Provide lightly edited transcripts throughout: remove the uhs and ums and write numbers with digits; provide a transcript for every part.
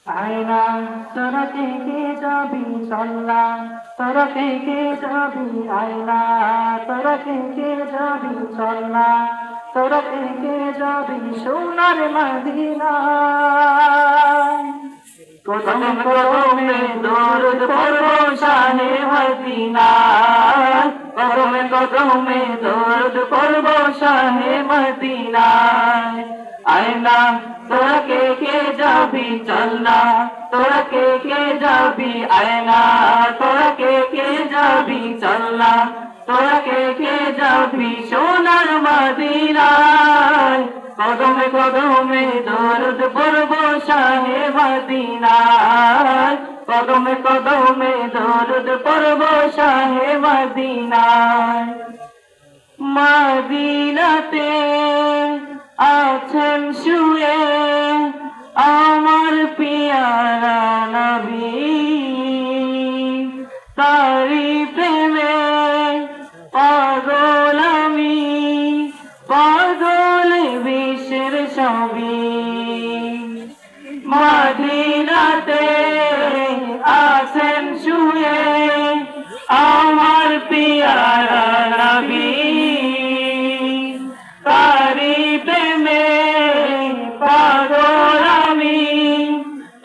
আয়না তোরা কে কে যাবি চলনা, তোরা কে কে যাবি আয়না, তোরা কে কে যাবি চলনা, তোরা কে কে যাবি সোনার মদিনা। কদমে কদমে দরুদ পড়ব শাহে মদিনা, কদমে কদমে দরুদ পড়ব শাহে মদিনা। আয়না তোরা কে কে যাবি চলনা, তোরা কে কে যাবি আয়না, তোরা কে কে যাবি চলনা, তোরা কে কে যাবি সোনার মদিনায়। কদমে কদমে দরুদ পড়ব শাহে মদিনায়, কদমে কদমে দরুদ পড়ব শাহে মদিনায়। মদিনাতে আছেন শুয়ে আমার পিয়ারা নবী, তারি প্রেমে পাগল আমি, পাগল বিশ্বের সবই। মদিনাতে আছেন শুয়ে আমার পিয়ারা নবী, তারি প্রেমে পাগল আমি,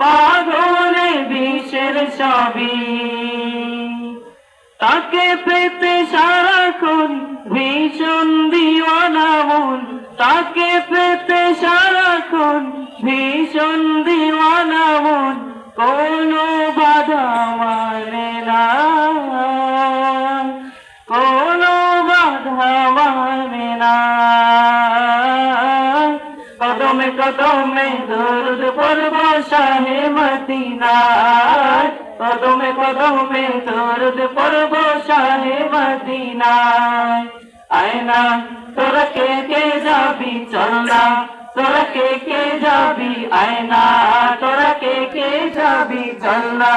পাগল বিশ্বের সবই। তাকে পেতে সারাক্ষণ ভীষণ দিওয়ানা মন, তাকে পেতে সারাক্ষণ ভীষণ দিওয়ানা মন, কোনো বাধা মানে না, কোনো বাধা মানে না। কদমে কদমে দরুদ পড়ব শাহে মদিনায়, কদমে কদমে দরুদ পড়ব শাহে মদিনায়। আয়না তোরা কে কে যাবি চলনা, তোরা কে কে যাবি আয়না, তোরা কে কে যাবি চলনা,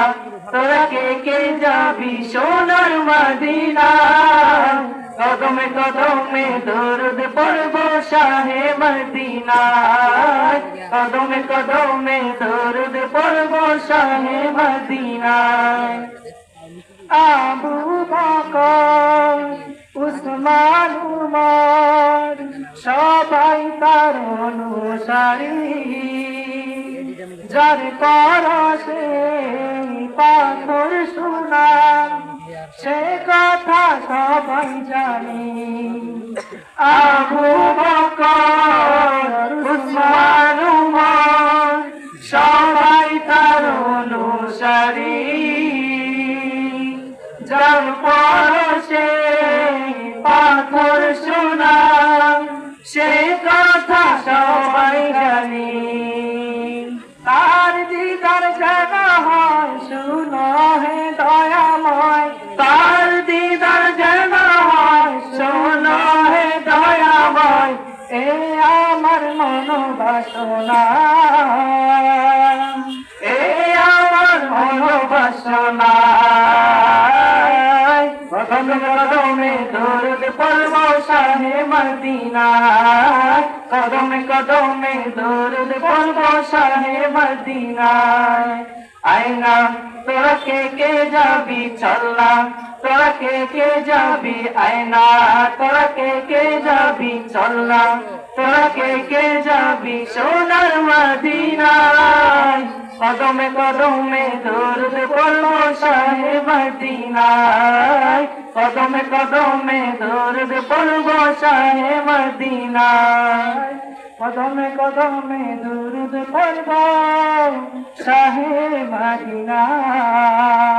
তোরা কে কে যাবি সোনার মদিনায়। কদমে কদমে দরুদ পড়ব শাহে মদিনায়, কদমে কদমে দরুদ পড়ব শাহে মদিনায়। আবু বকর উসমান উমর সবাই তার অনুসারী, যার পরশে পাথর সোনা সে কথা সবাই জানি। আবু বকর উসমান উমর সবাই তার অনুসারী, যার পরশে পাথর সোনা সে কথা সবাই জানি। তার দিদার জানা হয় শুনো হে দয়াময়, তার দিদার জানা হয় শুনো হে দয়াময়। এ আমার মনোবাসনা, এ আমার মনোবাসনা। কদমে কদমে দরুদ পড়ব শাহে মদিনায়, কদমে কদমে দরুদ পড়ব শাহে মদিনায়। আয়না তোরা কে কে যাবি চলনা, তোরা কে কে যাবি আয়না, তোরা কে কে যাবি চলনা, তোরা কে কে যাবি সোনার মদিনায়। কদমে কদমে দরুদ পড়ব শাহে মদিনায়, কদমে কদমে দরুদ পড়ব শাহে মদিনায়, কদমে কদমে দরুদ পড়ব শাহে মদিনায়।